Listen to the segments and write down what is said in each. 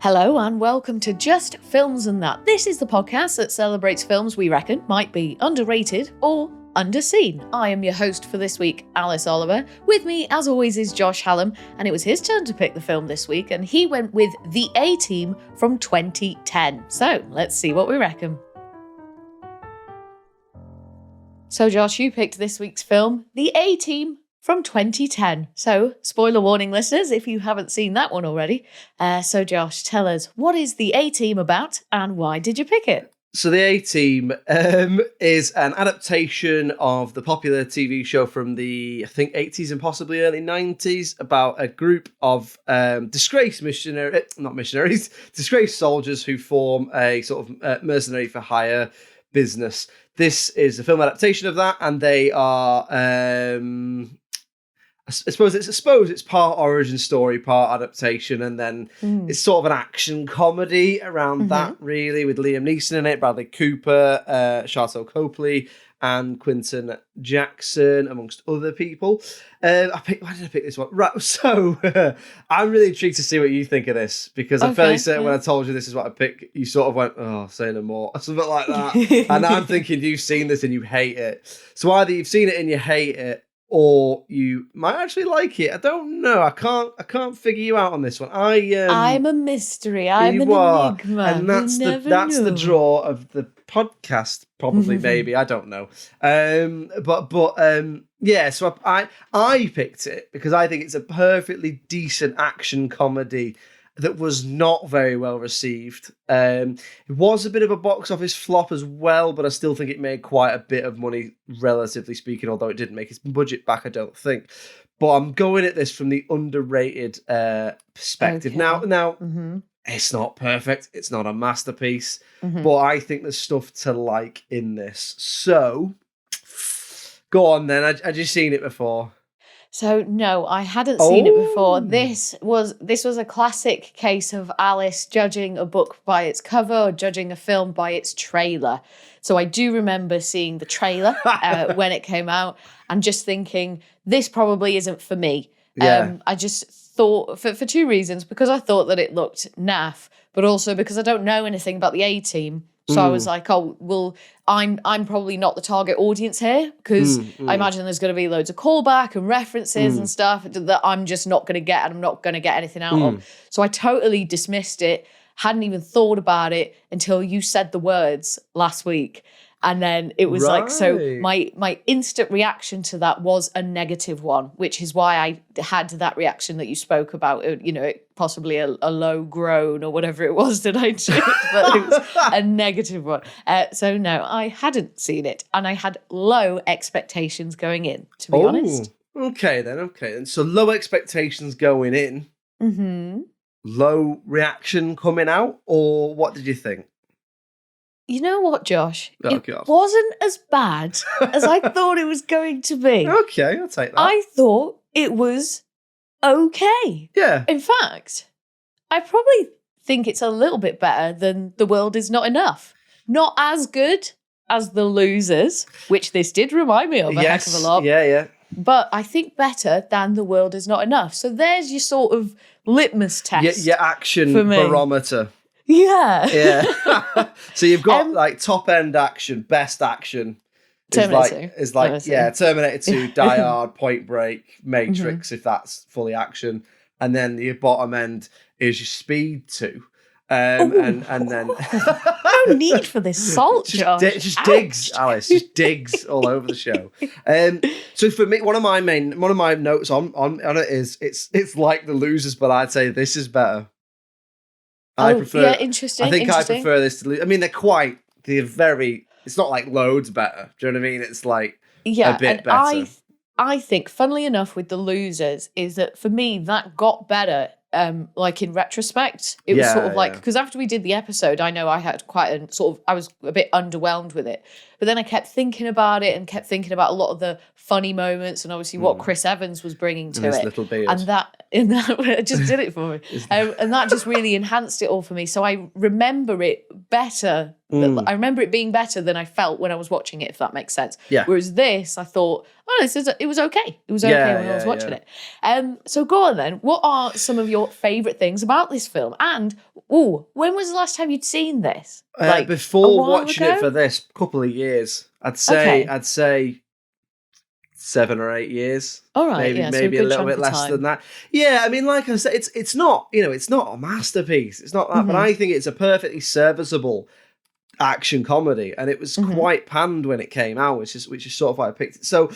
Hello and welcome to Just Films and That. This is the podcast that celebrates films we reckon might be underrated or underseen. I am your host for this week, Alice Oliver. With me, as always, is Josh Hallam, and it was his turn to pick the film this week, and he went with The A-Team from 2010. So, let's see what we reckon. So, Josh, you picked this week's film, The A-Team from 2010. So, spoiler warning, listeners, if you haven't seen that one already. So, Josh, tell us, what is The A-Team about and why did you pick it? So The A-Team is an adaptation of the popular TV show from the, I think, 80s and possibly early 90s about a group of disgraced disgraced soldiers who form a sort of mercenary for hire business. This is a film adaptation of that, and they are... I suppose it's part origin story, part adaptation, and then it's sort of an action comedy around that, really, with Liam Neeson in it, Bradley Cooper, Sharlto Copley, and Quinton Jackson, amongst other people. Why did I pick this one? Right, so I'm really intrigued to see what you think of this, because I'm fairly certain when I told you this is what I picked, you sort of went, oh, say no more, something like that. And I'm thinking you've seen this and you hate it. So either you've seen it and you hate it, or you might actually like it. I don't know. I can't figure you out on this one. I'm a mystery. I'm an enigma. And that's the draw of the podcast, probably, maybe. I don't know. Yeah, so I picked it because I think it's a perfectly decent action comedy that was not very well received. It was a bit of a box office flop as well, but I still think it made quite a bit of money, relatively speaking, although it didn't make its budget back, I don't think. But I'm going at this from the underrated perspective. Okay. Now, it's not perfect. It's not a masterpiece, but I think there's stuff to like in this. So, go on then. Had you seen it before? So no, I hadn't seen it before. This was a classic case of Alice judging a book by its cover or judging a film by its trailer. So I do remember seeing the trailer when it came out and just thinking, this probably isn't for me. Yeah. I just thought, for two reasons, because I thought that it looked naff, but also because I don't know anything about the A-Team. So I was like, oh, well, I'm probably not the target audience here, because I imagine there's going to be loads of callback and references and stuff that I'm just not going to get, and I'm not going to get anything out of. So I totally dismissed it, hadn't even thought about it until you said the words last week. And then it was like, so my instant reaction to that was a negative one, which is why I had that reaction that you spoke about, you know, possibly a low groan or whatever it was that I did, but it was a negative one. So no, I hadn't seen it, and I had low expectations going in, to be honest. Okay then. So low expectations going in, low reaction coming out, or what did you think? You know what, Josh? Oh, it God. wasn't as bad as I thought it was going to be. Okay, I'll take that. I thought it was okay. Yeah. In fact, I probably think it's a little bit better than The World Is Not Enough. Not as good as The Losers, which this did remind me of a heck of a lot. Yeah. But I think better than The World Is Not Enough. So there's your sort of litmus test. Your action for me. barometer. Yeah. Yeah. So you've got like top end action, best action. Terminator. Terminator 2, Die Hard, Point Break, Matrix, if that's fully action. And then your bottom end is your Speed 2. And then no need for this salt, Josh. Just digs, Alice. Just digs all over the show. So for me, one of my notes on it is it's like The Losers, but I'd say this is better. Interesting. I think I prefer this to. I mean, they're very. It's not like loads better. Do you know what I mean? It's like a bit better. I think, funnily enough, with The Losers, is that for me that got better. Like in retrospect, it was sort of like, because after we did the episode, I know I had quite a sort of, I was a bit underwhelmed with it, but then I kept thinking about it and kept thinking about a lot of the funny moments and obviously what Chris Evans was bringing to it, little beard. and that it just did it for me, and that just really enhanced it all for me. So I remember it better. I remember it being better than I felt when I was watching it, if that makes sense. Yeah. Whereas this, I thought, it was okay. It was okay when I was watching it. So go on then. What are some of your favourite things about this film? And, when was the last time you'd seen this? Before watching it for this couple of years, I'd say 7 or 8 years. All right, maybe a little bit less than that. Yeah, I mean, like I said, it's not, it's not a masterpiece. It's not that, but I think it's a perfectly serviceable action comedy, and it was quite panned when it came out, which is sort of why I picked it. So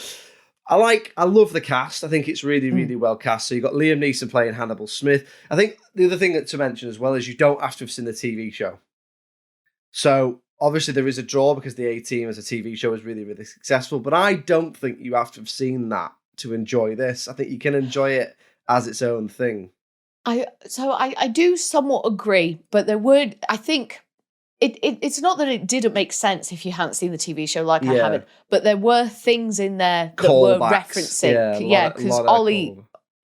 I love the cast. I think it's really, really well cast. So you've got Liam Neeson playing Hannibal Smith. I think the other thing to mention as well is you don't have to have seen the TV show. So obviously there is a draw because the A-Team as a TV show is really, really successful, but I don't think you have to have seen that to enjoy this. I think you can enjoy it as its own thing. I do somewhat agree, but I think it's not that it didn't make sense if you hadn't seen the TV show I haven't, but there were things in there that were referencing. Yeah, because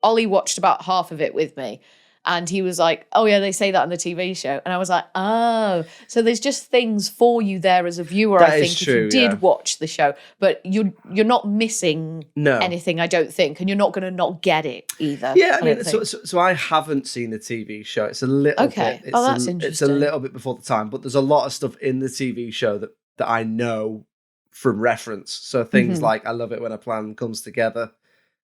Ollie watched about half of it with me. And he was like, oh, yeah, they say that on the TV show. And I was like, oh. So there's just things for you there as a viewer, I think, if you did watch the show. But you're not missing anything, I don't think. And you're not going to not get it either. Yeah, I mean, so I haven't seen the TV show. It's a little bit. That's interesting. It's a little bit before the time. But there's a lot of stuff in the TV show that I know from reference. So things like, I love it when a plan comes together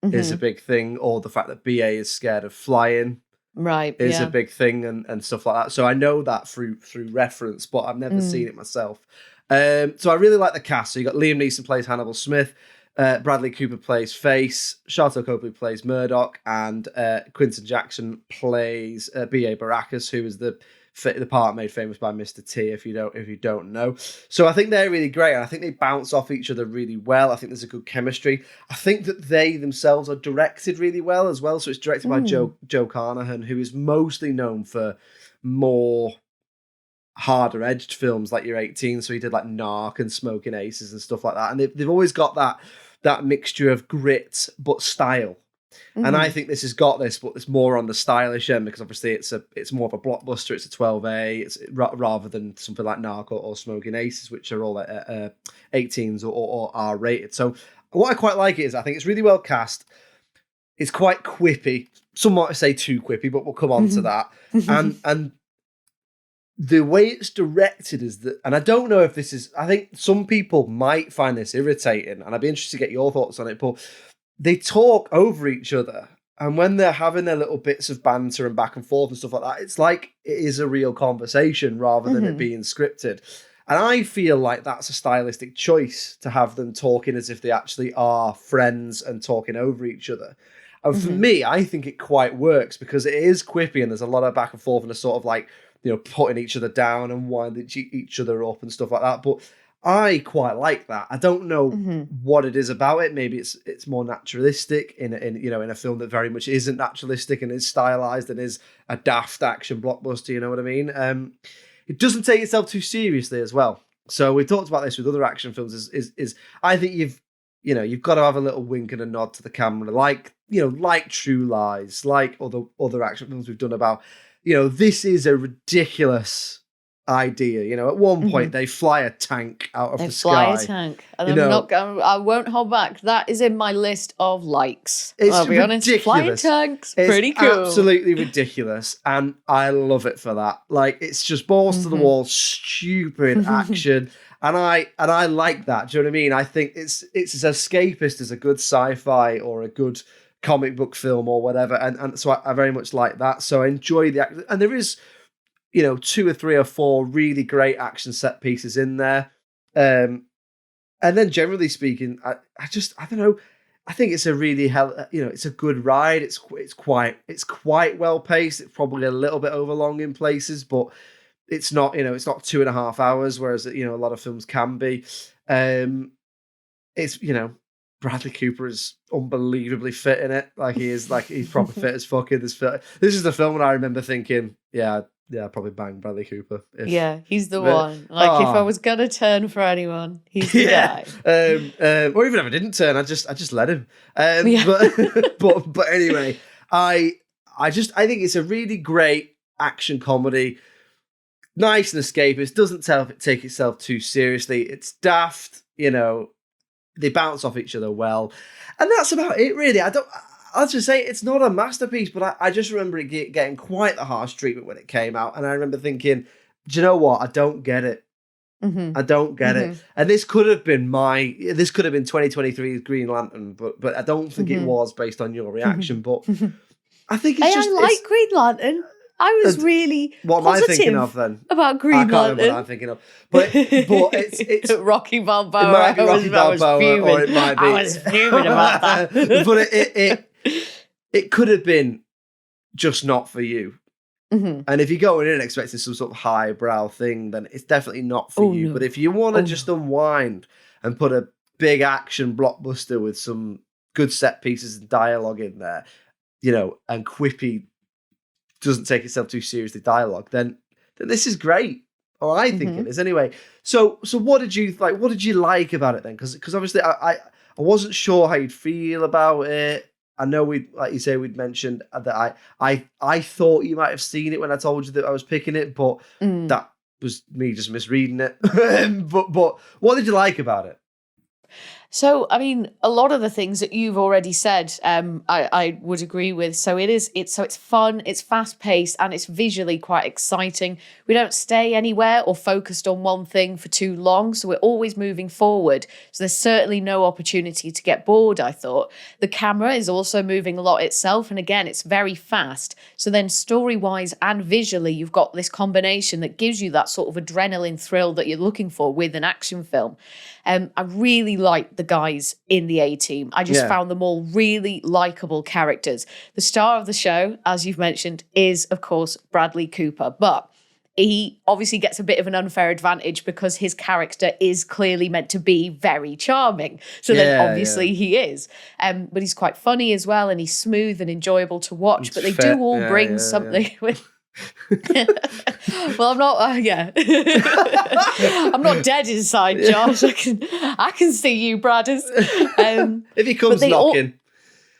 is a big thing. Or the fact that BA is scared of flying. Right, is a big thing and stuff like that. So I know that through reference, but I've never seen it myself. So I really like the cast. So you got Liam Neeson plays Hannibal Smith, Bradley Cooper plays Face, Sharlto Copley plays Murdoch, and Quinton Jackson plays B.A. Baracus, who is the part made famous by Mr. T, if you don't know. So I think they're really great, and I think they bounce off each other really well. I think there's a good chemistry. I think that they themselves are directed really well as well. So it's directed by Joe Carnahan, who is mostly known for more harder edged films like Your 18. So he did like Narc and Smoking Aces and stuff like that. And they've always got that mixture of grit but style. And I think this has got this, but it's more on the stylish end because obviously it's more of a blockbuster. It's a 12A, rather than something like Narc or Smoking Aces, which are all 18s or R-rated. So what I quite like is I think it's really well cast. It's quite quippy. Some might say too quippy, but we'll come on to that. And the way it's directed is that, and I don't know if this is, I think some people might find this irritating, and I'd be interested to get your thoughts on it, but they talk over each other, and when they're having their little bits of banter and back and forth and stuff like that, it's like it is a real conversation rather than it being scripted. And I feel like that's a stylistic choice to have them talking as if they actually are friends and talking over each other. And for me, I think it quite works because it is quippy and there's a lot of back and forth and a sort of like, putting each other down and winding each other up and stuff like that. But I quite like that. I don't know what it is about it. Maybe it's more naturalistic in a film that very much isn't naturalistic and is stylized and is a daft action blockbuster. You know what I mean? It doesn't take itself too seriously as well. So we talked about this with other action films. Is I think you've got to have a little wink and a nod to the camera, like True Lies, like other action films we've done about. This is a ridiculous idea. At one point they fly a tank out of the sky. They fly a tank. And I won't hold back. That is in my list of likes. I'll be honest. Flying tanks, pretty cool. Absolutely ridiculous. And I love it for that. Like, it's just balls to the wall, stupid action. And I like that. Do you know what I mean? I think it's as escapist as a good sci-fi or a good comic book film or whatever. And so I very much like that. So I enjoy the action. And there is 2 or 3 or 4 really great action set pieces in there. And then generally speaking, I don't know. I think it's a really it's a good ride. It's quite well paced. It's probably a little bit overlong in places, but it's not, it's not 2.5 hours, whereas, a lot of films can be. It's, Bradley Cooper is unbelievably fit in it. Like he's proper fit as fuck in this film. This is the film when I remember thinking, yeah, I'd probably bang Bradley Cooper. He's the one. Like if I was gonna turn for anyone, he's the guy. Or even if I didn't turn, I just let him. But anyway, I think it's a really great action comedy. nice and escapist, doesn't take itself too seriously. It's daft, you know, they bounce off each other well. And that's about it, really. I'll just say it's not a masterpiece, but I just remember it getting quite the harsh treatment when it came out. And I remember thinking, do you know what? I don't get it. I don't get it. And this could have been 2023's Green Lantern, but I don't think it was based on your reaction. But I think it's just... I like Green Lantern. I was really what am I thinking of then? About Green Lantern. I can't remember what I'm thinking of. But it's Rocky Balboa. It might be Rocky Balboa, or it might be. I was fuming about that. But it could have been just not for you. And if you're going in expecting some sort of highbrow thing, then it's definitely not for you. No. But if you want to just unwind and put a big action blockbuster with some good set pieces and dialogue in there, you know, and quippy, doesn't take itself too seriously dialogue, then this is great. Or I think it is anyway. So what did you like? What did you like about it then? Because obviously I wasn't sure how you'd feel about it. I know we'd mentioned that I thought you might have seen it when I told you that I was picking it, but that was me just misreading it. but what did you like about it? So, I mean, a lot of the things that you've already said, I would agree with. So it's fun, it's fast paced, and it's visually quite exciting. We don't stay anywhere or focused on one thing for too long, so we're always moving forward. So there's certainly no opportunity to get bored, I thought. The camera is also moving a lot itself, and again, it's very fast. So then story-wise and visually, you've got this combination that gives you that sort of adrenaline thrill that you're looking for with an action film. I really liked the guys in the A-Team. I just found them all really likable characters. The star of the show, as you've mentioned, is, of course, Bradley Cooper. But he obviously gets a bit of an unfair advantage because his character is clearly meant to be very charming. So then obviously he is. But he's quite funny as well, and he's smooth and enjoyable to watch. It's but they do all bring something with... Well, I'm not. I'm not dead inside, Josh. I can see you, Bradders. If he comes knocking,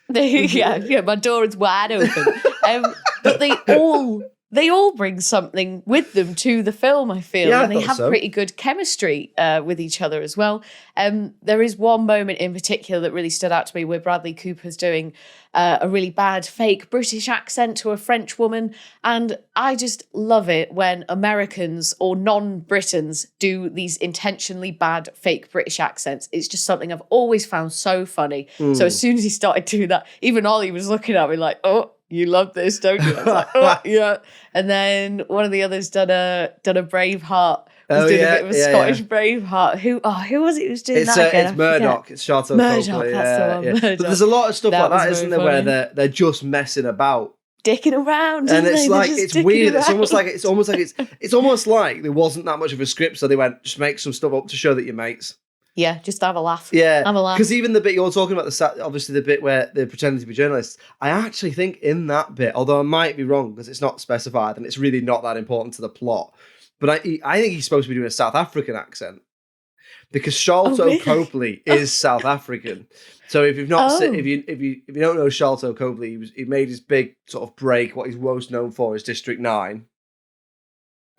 my door is wide open. But they all bring something with them to the film, I feel, and they have pretty good chemistry with each other as well. There is one moment in particular that really stood out to me where Bradley Cooper's doing a really bad fake British accent to a French woman, and I just love it when Americans or non-Britons do these intentionally bad fake British accents. It's just something I've always found so funny. So as soon as he started doing that, even Ollie was looking at me like, oh, you love this, don't you? I was like, oh, yeah. And then one of the others done a Braveheart. Was doing a bit of a Scottish Braveheart. Who was it who was doing that again? It's Murdoch. It's Sharlto Copley. That's the one. Murdoch. But there's a lot of stuff like that, isn't there, where they're just messing about, dicking around, and it's like it's weird. It's almost like there wasn't that much of a script, so they went just make some stuff up to show that you're mates. Yeah, just have a laugh. Yeah, have a laugh. Because even the bit you're talking about, obviously the bit where they're pretending to be journalists, I actually think in that bit, although I might be wrong because it's not specified and it's really not that important to the plot, but I think he's supposed to be doing a South African accent because Sharlto Copley is South African. So if you've not if you don't know Sharlto Copley, he made his big sort of break. What he's most known for is District 9.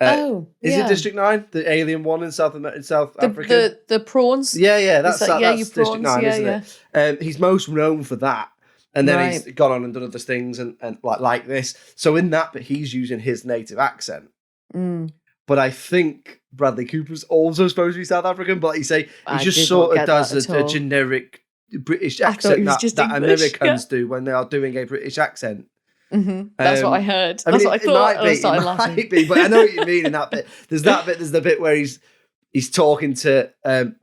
Is it District 9? The alien one in South Africa? The prawns? Yeah, that's District 9, isn't it? He's most known for that. And then he's gone on and done other things and like this. So in that, but he's using his native accent. But I think Bradley Cooper's also supposed to be South African, but like you say, he just sort of does a generic British accent that Americans do when they are doing a British accent. That's what I heard. That's what I thought. It might be, but I know what you mean in that bit. There's the bit where he's talking to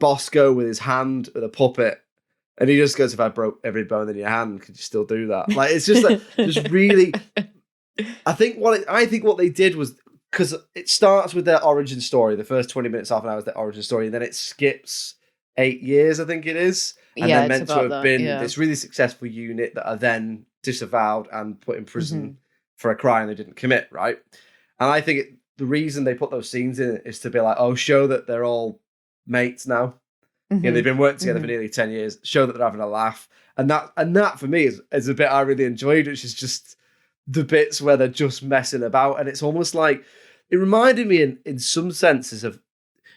Bosco with his hand with a puppet, and he just goes, "If I broke every bone in your hand, could you still do that?" Like it's just like just really. I think what they did was, because it starts with their origin story. The first 20 minutes, half an hour is their origin story, and then it skips 8 years, I think it is, and they're meant to have been this really successful unit that are then disavowed and put in prison for a crime they didn't commit, right? And I think the reason they put those scenes in is to be like, oh, show that they're all mates now. You know, they've been working together for nearly 10 years. Show that they're having a laugh, and that for me is a bit I really enjoyed, which is just the bits where they're just messing about, and it's almost like it reminded me in some senses of,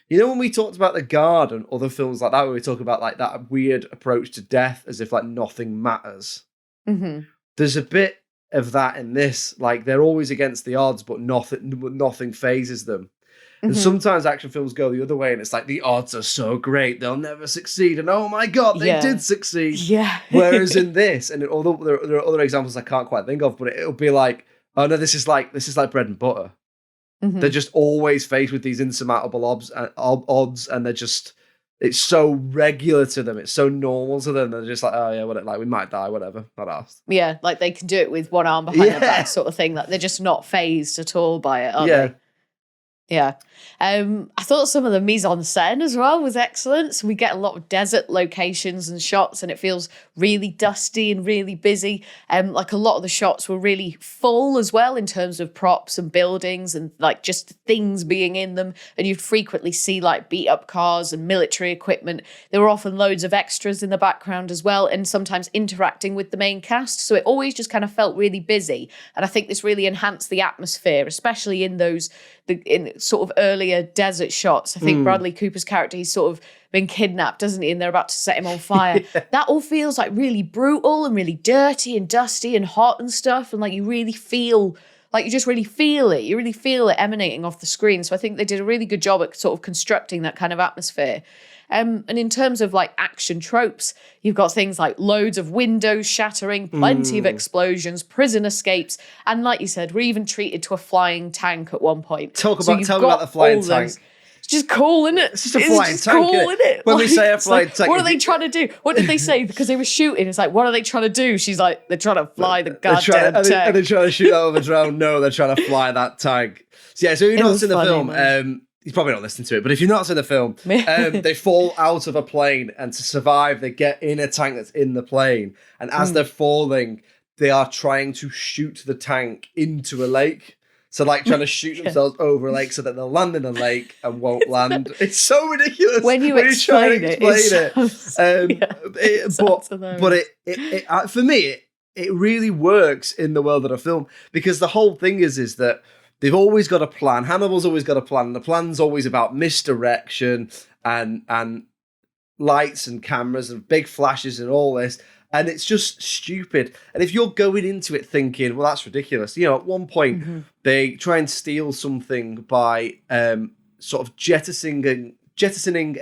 you know, when we talked about The Guard and other films like that, where we talk about like that weird approach to death as if like nothing matters. Mm-hmm. There's a bit of that in this. Like they're always against the odds, but nothing phases them. And sometimes action films go the other way, and it's like the odds are so great, they'll never succeed. And oh my God, they did succeed. Yeah. Whereas in this, and although there are other examples I can't quite think of, but it'll be like, oh no, this is like bread and butter. Mm-hmm. They're just always faced with these insurmountable odds, and they're just, it's so regular to them. It's so normal to them. They're just like, oh yeah, whatever, like we might die, whatever, not asked. Yeah, like they can do it with one arm behind their back, sort of thing. Like they're just not phased at all by it, are they? Yeah. I thought some of the mise en scène as well was excellent. So we get a lot of desert locations and shots, and it feels really dusty and really busy. Like a lot of the shots were really full as well in terms of props and buildings and like just things being in them. And you'd frequently see like beat up cars and military equipment. There were often loads of extras in the background as well, and sometimes interacting with the main cast. So it always just kind of felt really busy. And I think this really enhanced the atmosphere, especially in in sort of earlier desert shots. I think Bradley Cooper's character, he's sort of been kidnapped, doesn't he? And they're about to set him on fire. That all feels like really brutal and really dirty and dusty and hot and stuff. And like you really feel, like you just really feel it. You really feel it emanating off the screen. So I think they did a really good job at sort of constructing that kind of atmosphere. And in terms of like action tropes, you've got things like loads of windows shattering, plenty of explosions, prison escapes, and like you said, we're even treated to a flying tank at one point. Tell me about the flying tank. It's just cool, isn't it? It's just a flying tank. Cool, isn't it? When like, we say a flying tank, what are they trying to do? What did they say? Because they were shooting. It's like, what are they trying to do? She's like, they're trying to fly the goddamn tank. Are they trying to shoot out of a drone? No, they're trying to fly that tank. So yeah, so you're not in the film. He's probably not listening to it, but if you're not in the film, they fall out of a plane, and to survive, they get in a tank that's in the plane. And as they're falling, they are trying to shoot the tank into a lake. So, like, trying to shoot themselves over a lake so that they'll land in a lake and won't land. It's so ridiculous when you explain it. But for me, it really works in the world of a film, because the whole thing is that they've always got a plan. Hannibal's always got a plan. And the plan's always about misdirection and lights and cameras and big flashes and all this. And it's just stupid. And if you're going into it thinking, well, that's ridiculous. You know, at one point, they try and steal something by sort of jettisoning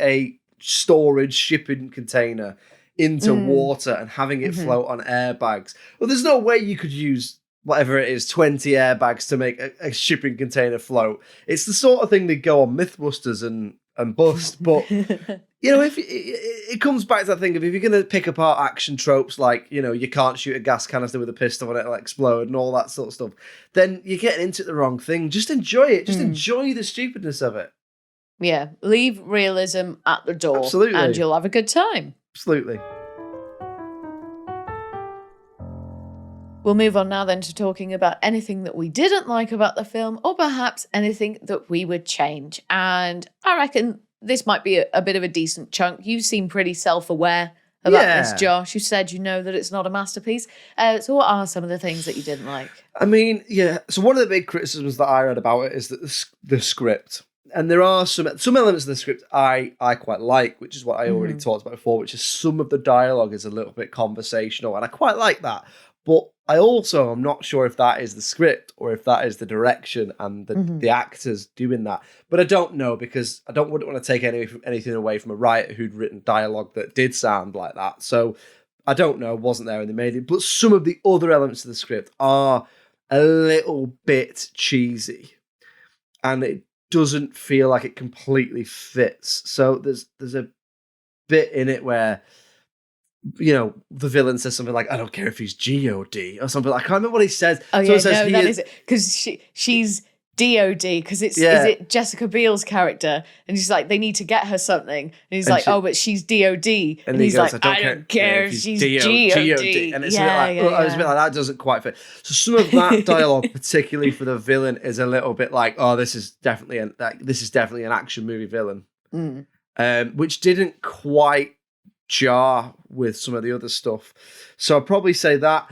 a storage shipping container into water and having it float on airbags. Well, there's no way you could use whatever it is, 20 airbags to make a shipping container float. It's the sort of thing they go on Mythbusters and bust. But, you know, if it comes back to that thing of, if you're going to pick apart action tropes like, you know, you can't shoot a gas canister with a pistol and it'll explode and all that sort of stuff, then you're getting into the wrong thing. Just enjoy it. Just enjoy the stupidness of it. Yeah, leave realism at the door. Absolutely. And you'll have a good time. Absolutely. We'll move on now then to talking about anything that we didn't like about the film, or perhaps anything that we would change. And I reckon this might be a bit of a decent chunk. You seem pretty self-aware about this, Josh. You said you know that it's not a masterpiece. So what are some of the things that you didn't like? I mean, yeah. So one of the big criticisms that I read about it is that the script. And there are some elements of the script I quite like, which is what I already talked about before, which is some of the dialogue is a little bit conversational, and I quite like that. But I also am not sure if that is the script or if that is the direction and the actors doing that. But I don't know, because I wouldn't want to take anything away from a writer who'd written dialogue that did sound like that. So I don't know, wasn't there when they made it. But some of the other elements of the script are a little bit cheesy, and it doesn't feel like it completely fits. So there's a bit in it where, you know, the villain says something like, I don't care if he's G-O-D or something. I can't remember what he says. Oh, yeah, no, that is it. Because she's D-O-D, because is it Jessica Biel's character? And she's like, they need to get her something. And he's like, but she's D-O-D. And he's like, I don't care if she's G-O-D. And it's a bit like, that doesn't quite fit. So some of that dialogue, particularly for the villain, is a little bit like, oh, this is definitely an action movie villain. Which didn't quite jar with some of the other stuff. So I'd probably say that.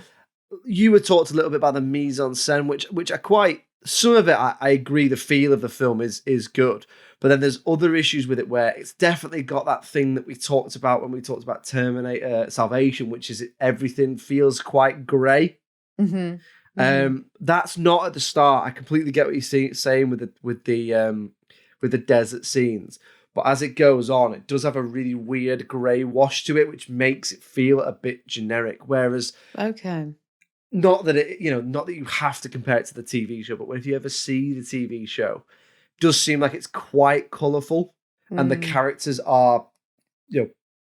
You had talked a little bit about the mise en scène, which I quite some of it, I agree, the feel of the film is good. But then there's other issues with it where it's definitely got that thing that we talked about when we talked about Terminator Salvation, which is everything feels quite grey. That's not at the start. I completely get what you're saying with the desert scenes. But as it goes on, it does have a really weird grey wash to it, which makes it feel a bit generic. Whereas, not that you have to compare it to the TV show, but if you ever see the TV show, it does seem like it's quite colourful, and the characters are,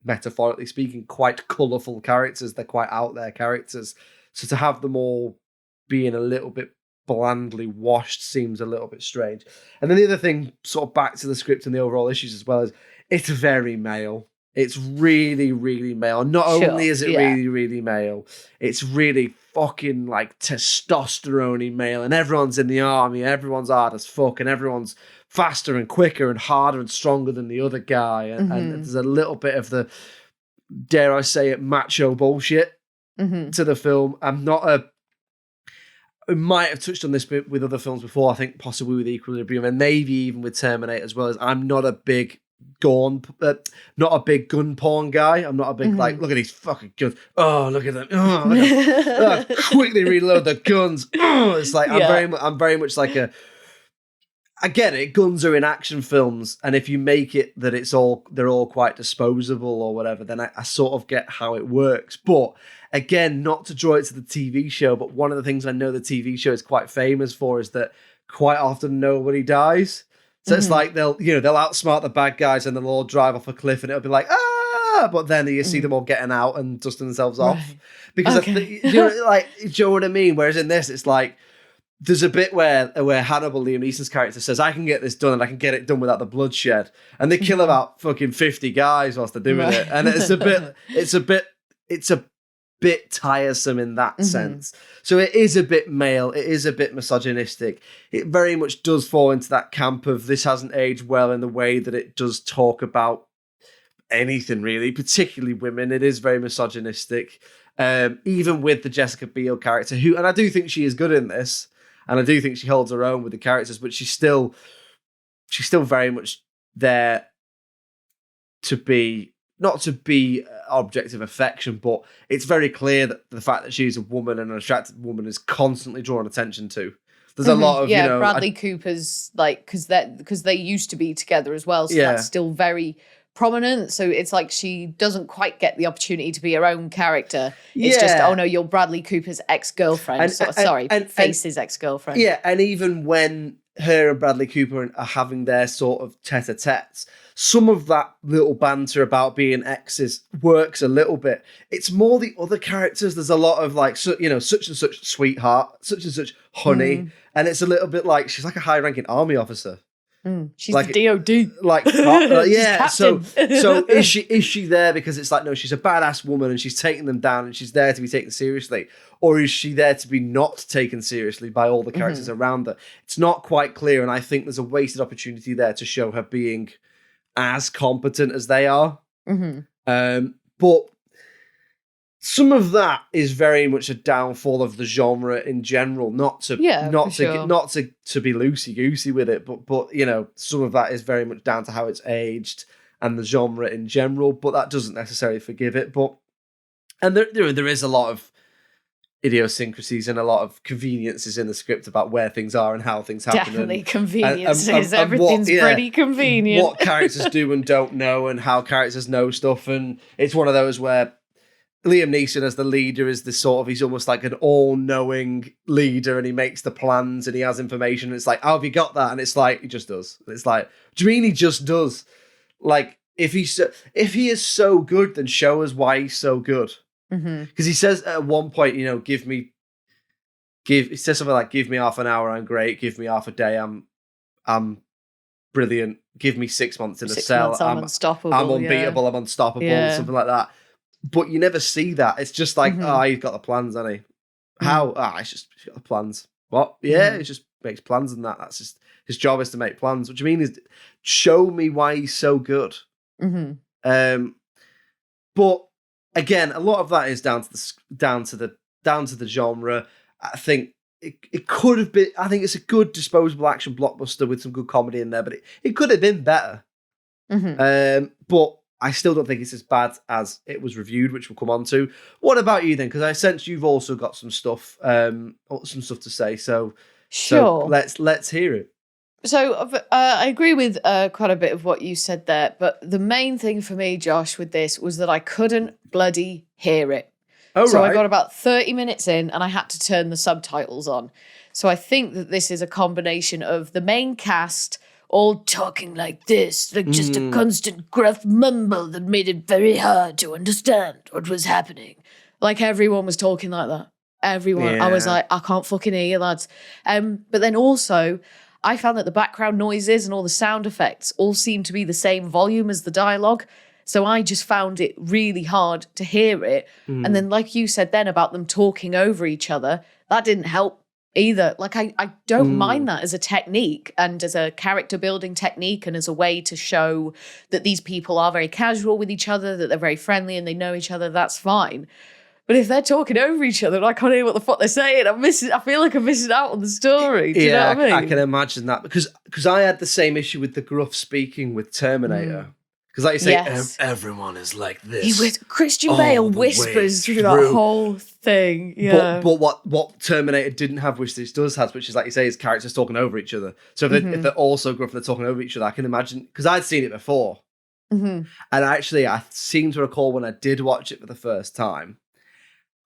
metaphorically speaking, quite colourful characters. They're quite out there characters. So to have them all being a little bit blandly washed seems a little bit strange. And then the other thing, sort of back to the script and the overall issues as well, is it's very male. It's really, really male. Not only is it really, really male, it's really fucking like testosterone-y male, and everyone's in the army, everyone's hard as fuck, and everyone's faster and quicker and harder and stronger than the other guy. And there's a little bit of the, dare I say it, macho bullshit to the film. I might have touched on this bit with other films before, I think possibly with Equilibrium, and maybe even with Terminator as well, as I'm not a big gun porn guy. I'm not a big like, look at these fucking guns. Oh, look at them. Oh, look at them. Quickly reload the guns. Oh, it's like I'm very much like I get it. Guns are in action films, and if you make it that they're all quite disposable or whatever, then I sort of get how it works. But again, not to draw it to the TV show, but one of the things I know the TV show is quite famous for is that quite often nobody dies. So it's like they'll outsmart the bad guys and they'll all drive off a cliff and it'll be like, ah, but then you see them all getting out and dusting themselves off. Because do you know what I mean? Whereas in this, it's like, there's a bit where Hannibal, Liam Neeson's character, says, I can get this done and I can get it done without the bloodshed. And they kill about fucking 50 guys whilst they're doing it. And it's a bit tiresome in that sense. So it is a bit male, it is a bit misogynistic. It very much does fall into that camp of this hasn't aged well in the way that it does talk about anything really, particularly women. It is very misogynistic. Even with the Jessica Biel character, and I do think she is good in this, and I do think she holds her own with the characters, but she's still very much there to be, not to be object of affection, but it's very clear that the fact that she's a woman and an attractive woman is constantly drawn attention to. There's a lot of, Bradley Cooper's like, because they used to be together as well, so that's still very prominent. So it's like she doesn't quite get the opportunity to be her own character. It's just, oh no, you're Bradley Cooper's ex-girlfriend. Face's ex-girlfriend. Yeah, and even when her and Bradley Cooper are having their sort of tete-a-tetes, some of that little banter about being exes works a little bit. It's more the other characters. There's a lot of like, such and such sweetheart, such and such honey. And it's a little bit like, she's like a high-ranking army officer. She's like the DOD. Like, yeah. So is she there because it's like, no, she's a badass woman and she's taking them down and she's there to be taken seriously? Or is she there to be not taken seriously by all the characters around her? It's not quite clear. And I think there's a wasted opportunity there to show her being as competent as they are. But some of that is very much a downfall of the genre in general. Not to be loosey goosey with it, but some of that is very much down to how it's aged and the genre in general. But that doesn't necessarily forgive it. And there is a lot of idiosyncrasies and a lot of conveniences in the script about where things are and how things happen. Definitely conveniences. Everything's pretty convenient. What characters do and don't know, and how characters know stuff. And it's one of those where Liam Neeson as the leader is this sort of, he's almost like an all-knowing leader, and he makes the plans and he has information. And it's like, how have you got that? And it's like, he just does. It's like, do you mean he just does? Like, if he is so good, then show us why he's so good. Because he says at one point, he says something like, give me half an hour, I'm great. Give me half a day, I'm brilliant. Give me 6 months in a cell, I'm unstoppable. I'm unbeatable, I'm unstoppable, something like that. But you never see that. It's just like, he's got the plans, hasn't he? How? He's got the plans. What? Yeah, he just makes plans and that. That's just his job, is to make plans. What do you mean is show me why he's so good. But again, a lot of that is down to the genre. I think it could have been. I think it's a good disposable action blockbuster with some good comedy in there, but it could have been better. But I still don't think it's as bad as it was reviewed, which we'll come on to. What about you then? Because I sense you've also got some stuff to say. So sure, let's hear it. So I agree with quite a bit of what you said there, but the main thing for me, Josh, with this was that I couldn't bloody hear it. So I got about 30 minutes in and I had to turn the subtitles on. So I think that this is a combination of the main cast all talking like this, like just a constant gruff mumble that made it very hard to understand what was happening. Like everyone was talking like that. Everyone. Yeah. I was like, I can't fucking hear you, lads. But then also, I found that the background noises and all the sound effects all seem to be the same volume as the dialogue. So I just found it really hard to hear it. And then like you said then about them talking over each other, that didn't help either. Like I don't mind that as a technique and as a character building technique and as a way to show that these people are very casual with each other, that they're very friendly and they know each other, that's fine. But if they're talking over each other and I can't hear what the fuck they're saying, I feel like I'm missing out on the story. Do you know what I mean? I can imagine that because I had the same issue with the gruff speaking with Terminator. Because like you say, everyone is like this. Christian Bale whispers through that whole thing. Yeah. But what Terminator didn't have, which this does have, which is like you say, is characters talking over each other. So if they're also gruff and they're talking over each other, I can imagine, because I'd seen it before. And actually, I seem to recall when I did watch it for the first time,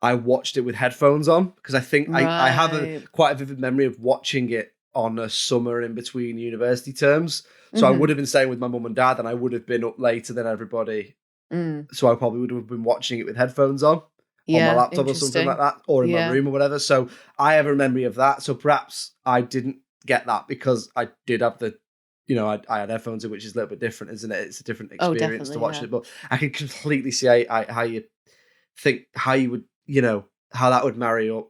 I watched it with headphones on because I think I have quite a vivid memory of watching it on a summer in between university terms. So I would have been staying with my mum and dad and I would have been up later than everybody. So I probably would have been watching it with headphones on my laptop or something like that, or in my room or whatever. So I have a memory of that. So perhaps I didn't get that because I did have the, I had headphones in, which is a little bit different, isn't it? It's a different experience to watch it. But I can completely see how you think, how you would, how that would marry up.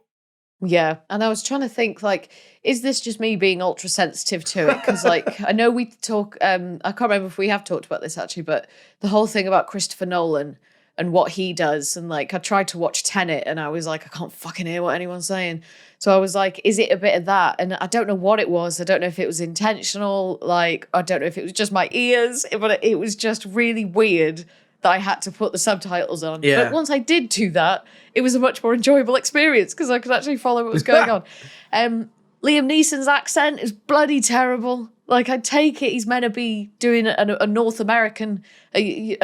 Yeah. And I was trying to think, like, is this just me being ultra sensitive to it? Because, like, I know we talk, I can't remember if we have talked about this actually, but the whole thing about Christopher Nolan and what he does. And, like, I tried to watch Tenet and I was like, I can't fucking hear what anyone's saying. So I was like, is it a bit of that? And I don't know what it was. I don't know if it was intentional. Like, I don't know if it was just my ears, but it was just really weird that I had to put the subtitles on. Yeah. But once I did do that, it was a much more enjoyable experience because I could actually follow what was going on. Liam Neeson's accent is bloody terrible. Like, I take it he's meant to be doing a North American, a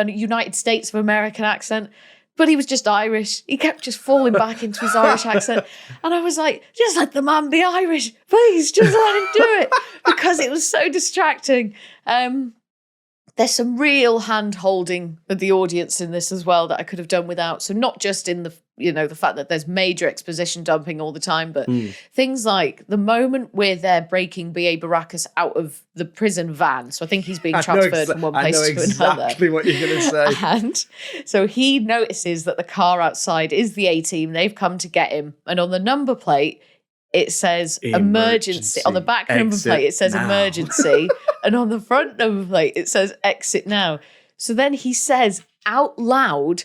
United States of American accent, but he was just Irish. He kept just falling back into his Irish accent. And I was like, just let the man be Irish. Please, just let him do it. Because it was so distracting. There's some real hand-holding of the audience in this as well that I could have done without. So not just in the, the fact that there's major exposition dumping all the time, but things like the moment where they're breaking B.A. Baracus out of the prison van. So I think he's being transferred from one place to another. I know exactly what you're going to say. And so he notices that the car outside is the A-Team. They've come to get him. And on the number plate, it says emergency. On the back number plate, it says emergency. And on the front number plate, it says exit now. So then he says out loud,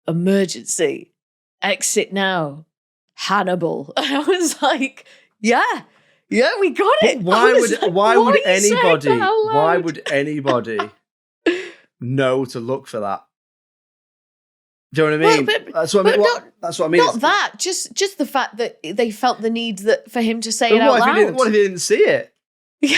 emergency, exit now, Hannibal. And I was like, yeah, we got it. Why would anybody know to look for that? Do you know what I mean? That's what I mean. That's what I mean. Not that. Just the fact that they felt the need for him to say it out loud. What if he didn't see it?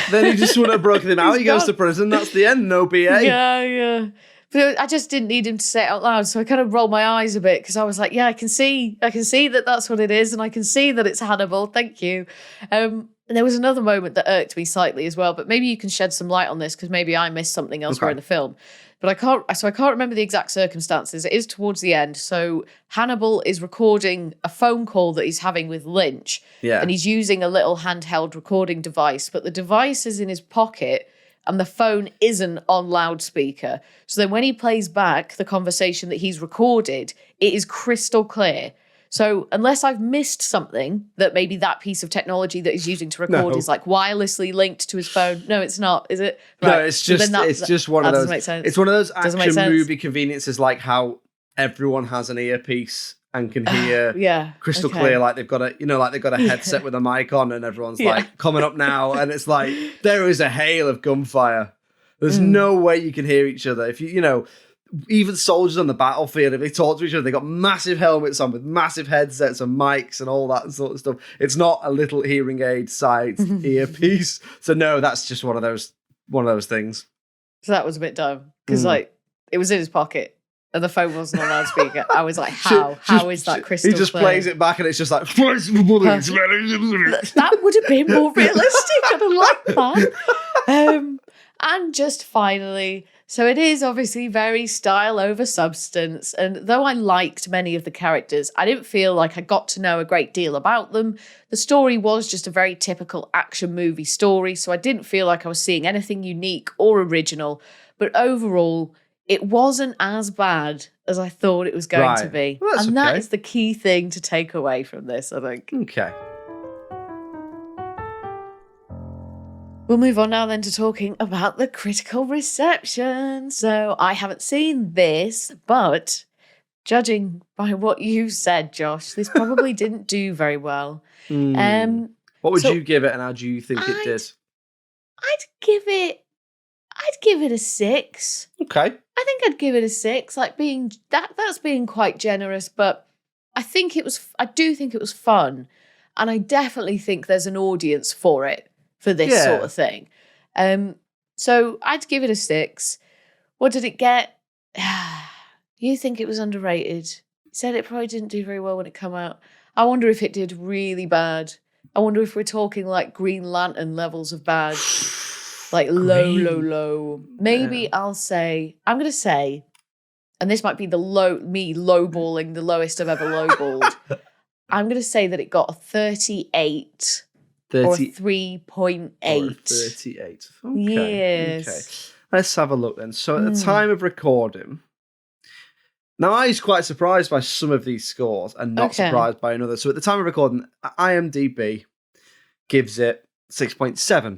Then he just wouldn't have broken him out. He goes to prison. That's the end. No BA. Yeah. But I just didn't need him to say it out loud. So I kind of rolled my eyes a bit because I was like, yeah, I can see that that's what it is. And I can see that it's Hannibal. Thank you. And there was another moment that irked me slightly as well. But maybe you can shed some light on this because maybe I missed something elsewhere in the film. But I can't remember the exact circumstances. It is towards the end. So Hannibal is recording a phone call that he's having with Lynch. Yeah. And he's using a little handheld recording device, but the device is in his pocket and the phone isn't on loudspeaker. So then when he plays back the conversation that he's recorded, it is crystal clear. So unless I've missed something that maybe that piece of technology that he's using to record is like wirelessly linked to his phone. No, it's not, is it? Right. No, it's just one of those. It's one of those action movie conveniences, like how everyone has an earpiece and can hear Yeah. crystal okay. clear, like they've got a headset with a mic on, and everyone's like coming up now, and it's like there is a hail of gunfire. There's no way you can hear each other. If even soldiers on the battlefield, if they talk to each other, they got massive helmets on with massive headsets and mics and all that sort of stuff. It's not a little hearing aid side earpiece. So no, that's just one of those things. So that was a bit dumb because it was in his pocket and the phone wasn't on loudspeaker. I was like, how is that crystal He just clear? plays it back and it's just like That would have been more realistic. I like that. And just finally, so it is obviously very style over substance. And though I liked many of the characters, I didn't feel like I got to know a great deal about them. The story was just a very typical action movie story, so I didn't feel like I was seeing anything unique or original. But overall, it wasn't as bad as I thought it was going to be. Well, and that is the key thing to take away from this, I think. Okay. We'll move on now then to talking about the critical reception. So I haven't seen this, but judging by what you said, Josh, this probably didn't do very well. What would you give it, and how do you think it did? I'd give it a 6. Okay. I think I'd give it a 6. Like that's being quite generous, but I do think it was fun, and I definitely think there's an audience for this sort of thing. So I'd give it a 6. What did it get? You think it was underrated. You said it probably didn't do very well when it came out. I wonder if it did really bad. I wonder if we're talking like Green Lantern levels of bad. Like low. Maybe I'm going to say, and this might be lowballing the lowest I've ever lowballed. I'm going to say that it got a 38. Or 3.8. 38. Okay. Yes. Okay. Let's have a look then. So at the time of recording, now I was quite surprised by some of these scores and not surprised by another. So at the time of recording, IMDb gives it 6.7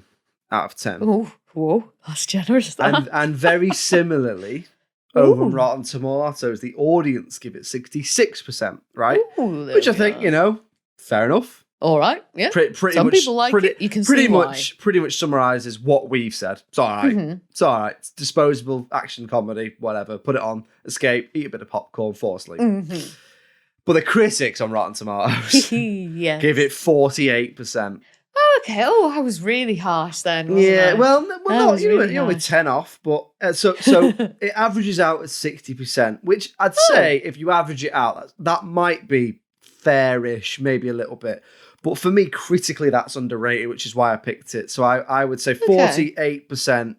out of 10. Oh, whoa, that's generous. That. And very similarly, over on Rotten Tomatoes, the audience give it 66%, right? Ooh, which I think, fair enough. All right, yeah. Some people like it. You can see why. Pretty much summarizes what we've said. It's all right. It's all right. It's disposable action comedy, whatever. Put it on, escape, eat a bit of popcorn, fall asleep. But the critics on Rotten Tomatoes give it 48%. Oh, okay. Oh, I was really harsh then. Wasn't I? Well, not you're only 10 off, but so it averages out at 60%, which I'd say if you average it out, that might be fairish, maybe a little bit. But for me, critically, that's underrated, which is why I picked it. So I would say 48%.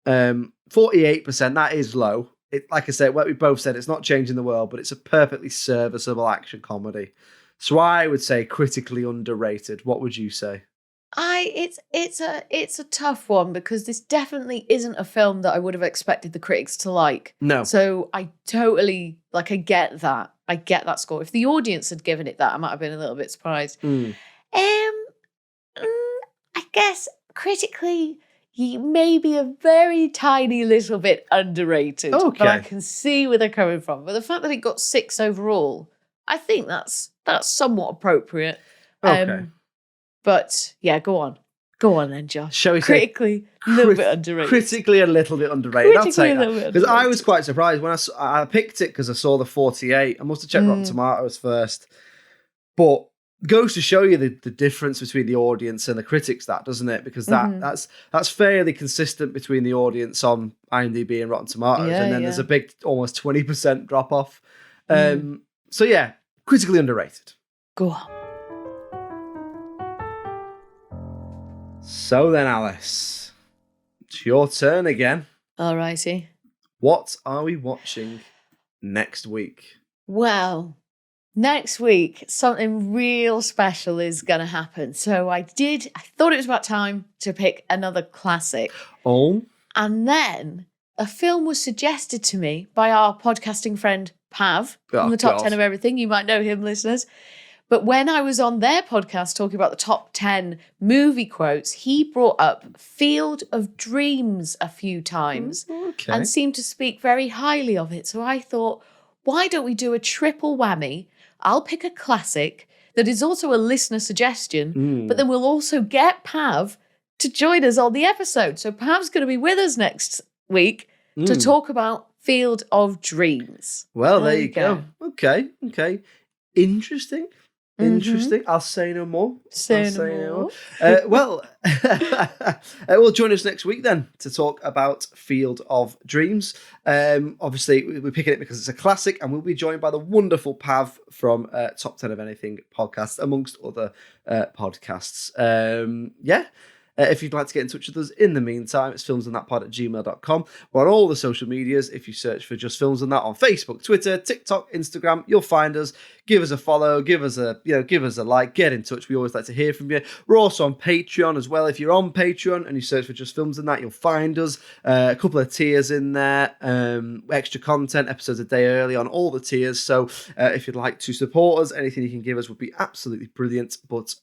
48%, that is low. Like I said, what we both said, it's not changing the world, but it's a perfectly serviceable action comedy. So I would say critically underrated. What would you say? It's a tough one because this definitely isn't a film that I would have expected the critics to like. No. So I totally I get that. I get that score. If the audience had given it that, I might have been a little bit surprised. I guess critically, maybe a very tiny little bit underrated. Okay. But I can see where they're coming from. But the fact that it got 6 overall, I think that's somewhat appropriate. Okay. But yeah, go on then, Josh. Shall we critically a little bit underrated? Critically a little bit underrated. I'll take Critically that because I was quite surprised when I picked it because I saw the 48. I must have checked Rotten Tomatoes first, but goes to show you the difference between the audience and the critics. That doesn't it? Because that's fairly consistent between the audience on IMDb and Rotten Tomatoes, and then there's a big almost 20% drop off. So yeah, critically underrated. Go on. So then, Alice, it's your turn again. Alrighty. What are we watching next week? Well, next week, something real special is going to happen. So I thought it was about time to pick another classic. Oh. And then a film was suggested to me by our podcasting friend, Pav, from the Top 10 of Everything. You might know him, listeners. But when I was on their podcast talking about the top 10 movie quotes, he brought up Field of Dreams a few times and seemed to speak very highly of it. So I thought, why don't we do a triple whammy? I'll pick a classic that is also a listener suggestion, but then we'll also get Pav to join us on the episode. So Pav's going to be with us next week to talk about Field of Dreams. Well, there you go. Okay. Interesting. I'll say no more. Say no more. We'll join us next week then to talk about Field of Dreams. Obviously, we're picking it because it's a classic, and we'll be joined by the wonderful Pav from Top 10 of Anything podcast, amongst other podcasts. If you'd like to get in touch with us in the meantime, it's filmsandthatpod@gmail.com. We're on all the social medias. If you search for Just Films and That on Facebook, Twitter, TikTok, Instagram, you'll find us. Give us a follow, give us a like, get in touch. We always like to hear from you. We're also on Patreon as well. If you're on Patreon and you search for Just Films and That, you'll find us. A couple of tiers in there, extra content, episodes a day early on all the tiers. So if you'd like to support us, anything you can give us would be absolutely brilliant. But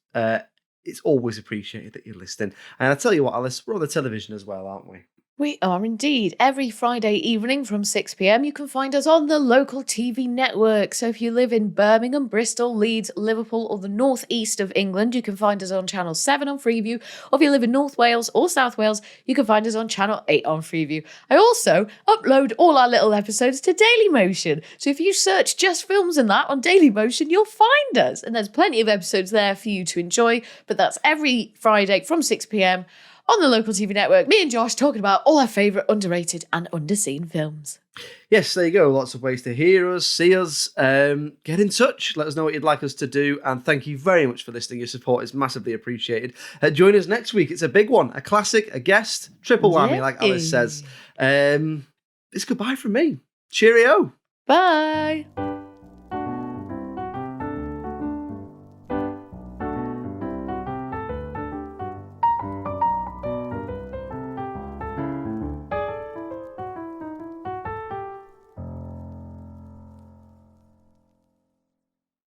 it's always appreciated that you're listening. And I tell you what, Alice, we're on the television as well, aren't we? We are indeed. Every Friday evening from 6 p.m, you can find us on the local TV network. So if you live in Birmingham, Bristol, Leeds, Liverpool, or the northeast of England, you can find us on Channel 7 on Freeview. Or if you live in North Wales or South Wales, you can find us on Channel 8 on Freeview. I also upload all our little episodes to Dailymotion. So if you search Just Films and That on Dailymotion, you'll find us. And there's plenty of episodes there for you to enjoy. But that's every Friday from 6 p.m, on the local TV network, me and Josh talking about all our favourite underrated and underseen films. Yes, there you go. Lots of ways to hear us, see us. Get in touch. Let us know what you'd like us to do. And thank you very much for listening. Your support is massively appreciated. Join us next week. It's a big one. A classic, a guest, triple whammy, like Alice says. It's goodbye from me. Cheerio. Bye.